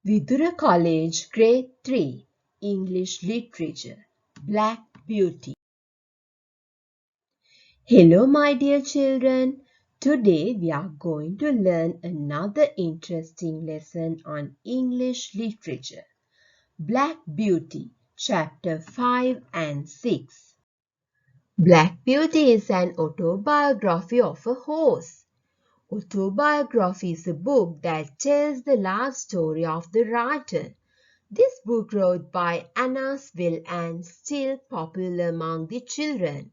Vidura College, Grade 3, English Literature, Black Beauty. Hello, my dear children. Today we are going to learn another interesting lesson on English literature, Black Beauty, Chapter 5 and 6. Black Beauty is an autobiography of a horse. Autobiography is a book that tells the life story of the writer. This book wrote by Anna Sewell and still popular among the children.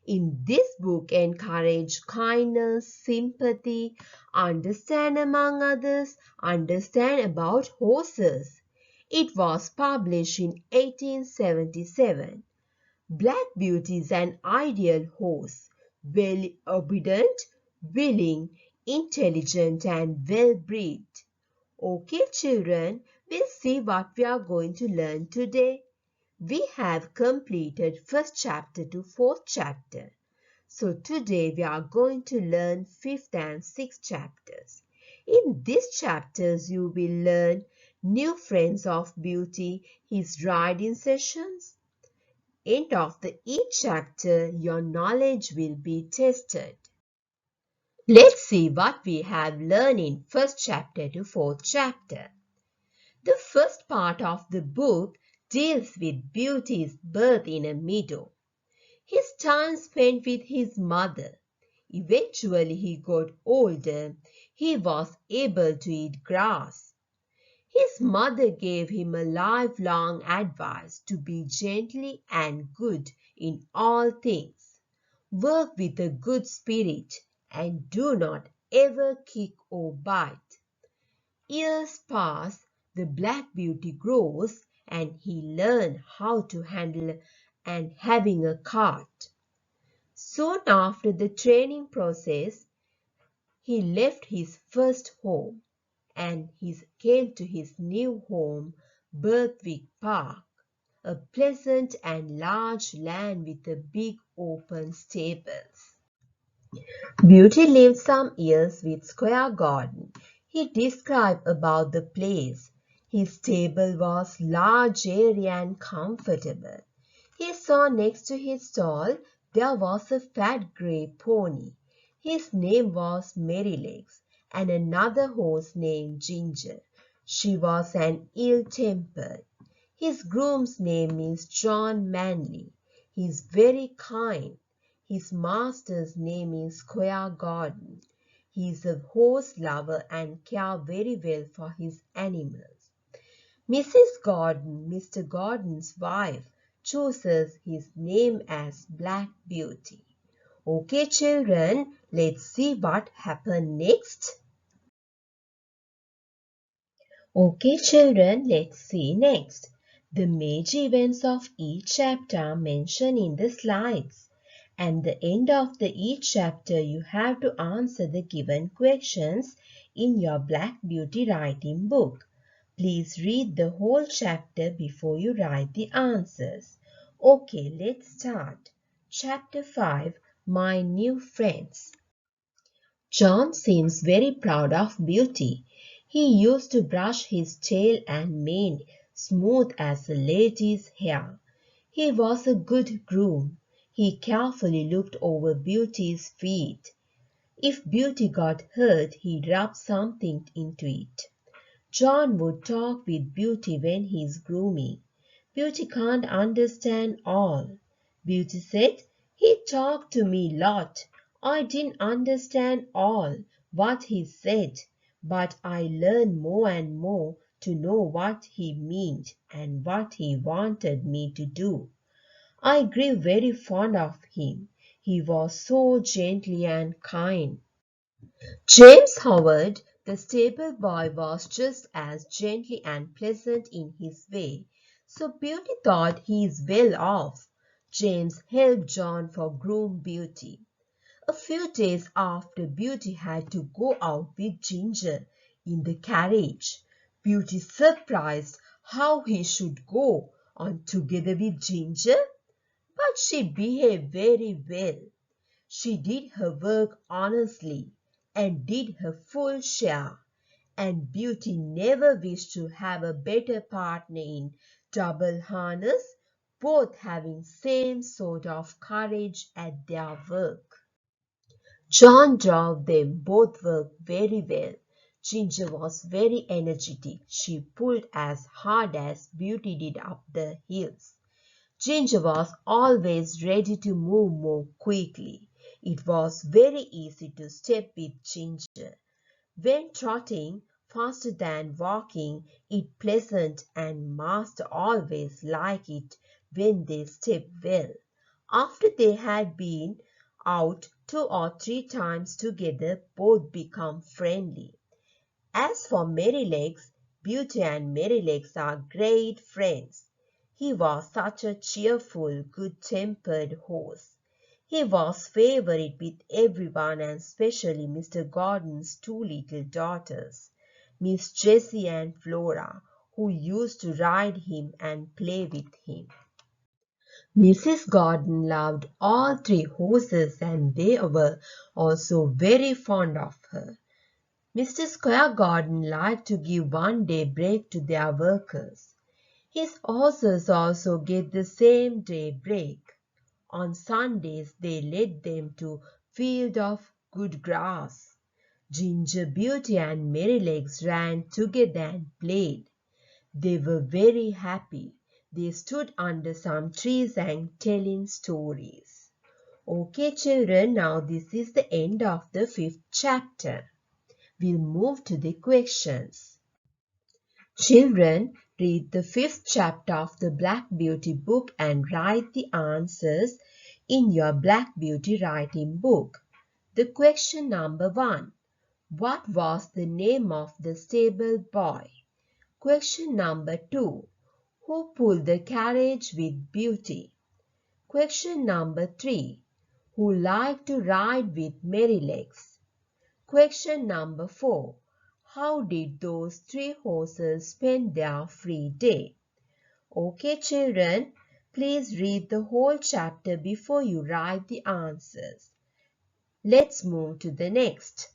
In this book encourage kindness, sympathy, understand among others, understand about horses. It was published in 1877. Black Beauty is an ideal horse, well obedient, willing, intelligent and well-bred. Okay, children, we'll see what we are going to learn today. We have completed first chapter to fourth chapter. So today we are going to learn fifth and sixth chapters. In these chapters you will learn new friends of beauty, his riding sessions. End of each chapter your knowledge will be tested. Let's see what we have learned in first chapter to fourth chapter. The first part of the book deals with Beauty's birth in a meadow. His time spent with his mother. Eventually he got older. He was able to eat grass. His mother gave him a lifelong advice to be gentle and good in all things. Work with a good spirit and do not ever kick or bite. Years pass, the Black Beauty grows and he learns how to handle and having a cart. Soon after the training process, he left his first home and he came to his new home, Birthwick Park, a pleasant and large land with a big open stables. Beauty lived some years with Square Garden. He described about the place. His stable was large, airy and comfortable. He saw next to his stall there was a fat grey pony. His name was Merrylegs, and another horse named Ginger. She was an ill-tempered. His groom's name is John Manley. He is very kind. His master's name is Square Garden. He is a horse lover and cares very well for his animals. Mrs. Gordon, Mr. Gordon's wife, chooses his name as Black Beauty. Okay, children, let's see what happened next. Okay, children, let's see next. The major events of each chapter are mentioned in the slides. At the end of each chapter, you have to answer the given questions in your Black Beauty writing book. Please read the whole chapter before you write the answers. Okay, let's start. Chapter 5, My New Friends. John seems very proud of Beauty. He used to brush his tail and mane smooth as a lady's hair. He was a good groom. He carefully looked over Beauty's feet. If Beauty got hurt, he rubbed something into it. John would talk with Beauty when he's grooming. Beauty can't understand all. Beauty said, he talked to me lot. I didn't understand all what he said, but I learned more and more to know what he meant and what he wanted me to do. I grew very fond of him. He was so gentle and kind. James Howard, the stable boy, was just as gentle and pleasant in his way, so Beauty thought he is well off. James helped John for groom Beauty. A few days after, Beauty had to go out with Ginger in the carriage. Beauty surprised how he should go on together with Ginger, but she behaved very well. She did her work honestly and did her full share, and Beauty never wished to have a better partner in double harness, both having same sort of courage at their work. John drove them both worked very well. Ginger was very energetic. She pulled as hard as Beauty did up the hills. Ginger was always ready to move more quickly. It was very easy to step with Ginger. When trotting faster than walking, it pleasant and Master always liked it when they stepped well. After they had been out 2 or 3 times together, both become friendly. As for Merrylegs, Beauty and Merrylegs are great friends. He was such a cheerful, good-tempered horse. He was favourite with everyone and especially Mr. Gordon's 2 little daughters, Miss Jessie and Flora, who used to ride him and play with him. Mrs. Gordon loved all 3 horses and they were also very fond of her. Mr. Square Garden liked to give 1 day break to their workers. His horses also get the same day break. On Sundays they led them to field of good grass. Ginger Beauty and Merrylegs ran together and played. They were very happy. They stood under some trees and telling stories. Okay, children, now this is the end of the 5th chapter. We'll move to the questions. Children, read the 5th chapter of the Black Beauty book and write the answers in your Black Beauty writing book. The question number 1. What was the name of the stable boy? Question number 2. Who pulled the carriage with Beauty? Question number 3. Who liked to ride with Merrylegs? Question number 4. How did those 3 horses spend their free day? Okay, children, please read the whole chapter before you write the answers. Let's move to the next.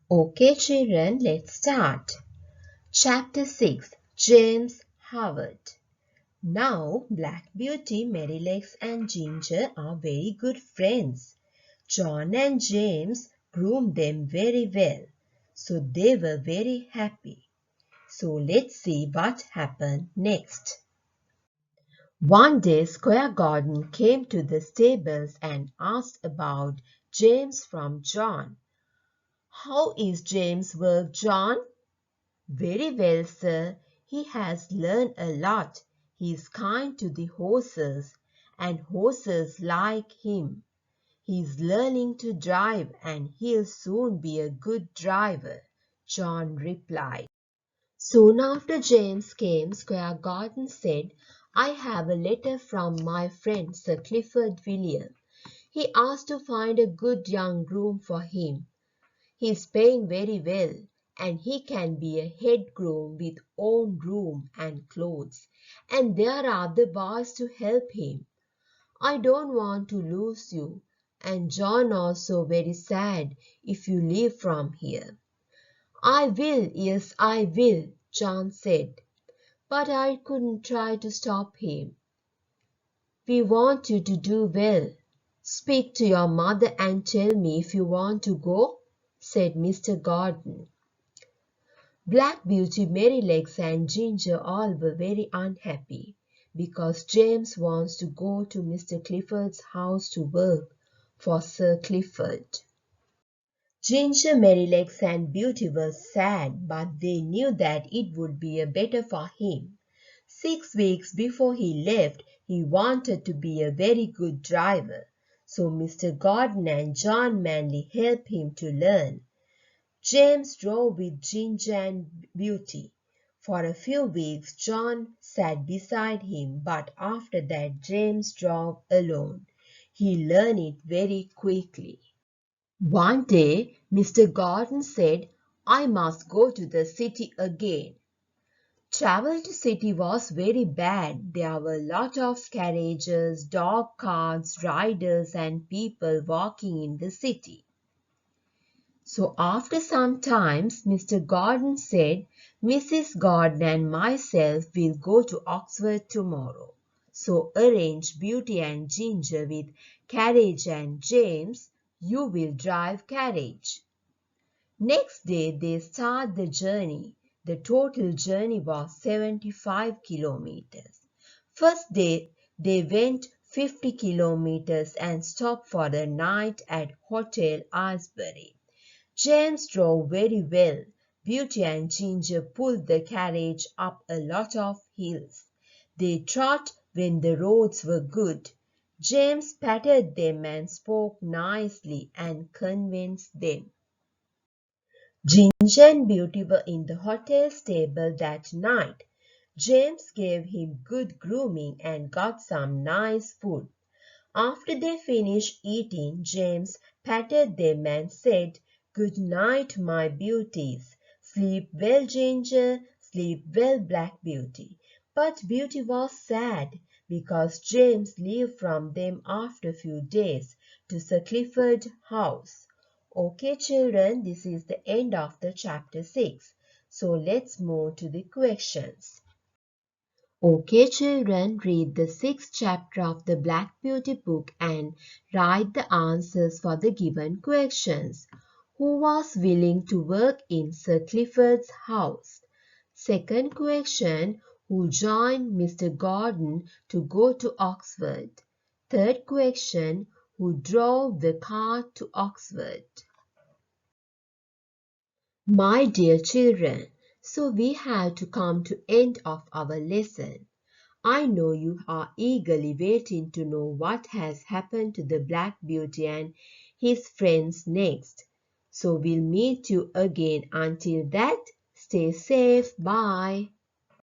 Okay, children, let's start. Chapter 6. James Howard. Now, Black Beauty, Merrylegs and Ginger are very good friends. John and James groomed them very well, so they were very happy. So let's see what happened next. One day Square Garden came to the stables and asked about James from John. How is James' work, John? Very well, sir. He has learned a lot. He is kind to the horses, and horses like him. He is learning to drive and he'll soon be a good driver, John replied. Soon after James came, Square Garden said, I have a letter from my friend Sir Clifford William. He asked to find a good young groom for him. He is paying very well, and he can be a head groom with own room and clothes, and there are the boys to help him. I don't want to lose you, and John also very sad if you leave from here. I will, yes, I will, John said, but I couldn't try to stop him. We want you to do well. Speak to your mother and tell me if you want to go, said Mr. Gordon. Black Beauty, Merrylegs and Ginger all were very unhappy because James wants to go to Mr. Clifford's house to work for Sir Clifford. Ginger, Merrylegs and Beauty were sad, but they knew that it would be better for him. 6 weeks before he left, he wanted to be a very good driver, so Mr. Gordon and John Manley helped him to learn. James drove with Ginger and Beauty. For a few weeks John sat beside him, but after that James drove alone. He learned it very quickly. One day Mr. Gordon said, I must go to the city again. Travel to city was very bad. There were a lot of carriages, dog carts, riders and people walking in the city. So after some times, Mr. Gordon said, Mrs. Gordon and myself will go to Oxford tomorrow. So arrange Beauty and Ginger with carriage and James, you will drive carriage. Next day they start the journey. The total journey was 75 kilometers. First day they went 50 kilometers and stopped for the night at Hotel Asbury. James drove very well. Beauty and Ginger pulled the carriage up a lot of hills. They trot when the roads were good. James patted them and spoke nicely and convinced them. Ginger and Beauty were in the hotel stable that night. James gave him good grooming and got some nice food. After they finished eating, James patted them and said, Good night, my beauties. Sleep well, Ginger. Sleep well, Black Beauty. But Beauty was sad because James lived from them after a few days to Sir Clifford House. Okay, children, this is the end of the chapter 6. So let's move to the questions. Okay, children, read the 6th chapter of the Black Beauty book and write the answers for the given questions. Who was willing to work in Sir Clifford's house? Second question, who joined Mr. Gordon to go to Oxford? Third question, who drove the car to Oxford? My dear children, so we have to come to end of our lesson. I know you are eagerly waiting to know what has happened to the Black Beauty and his friends next. So we'll meet you again. Until that, stay safe. Bye.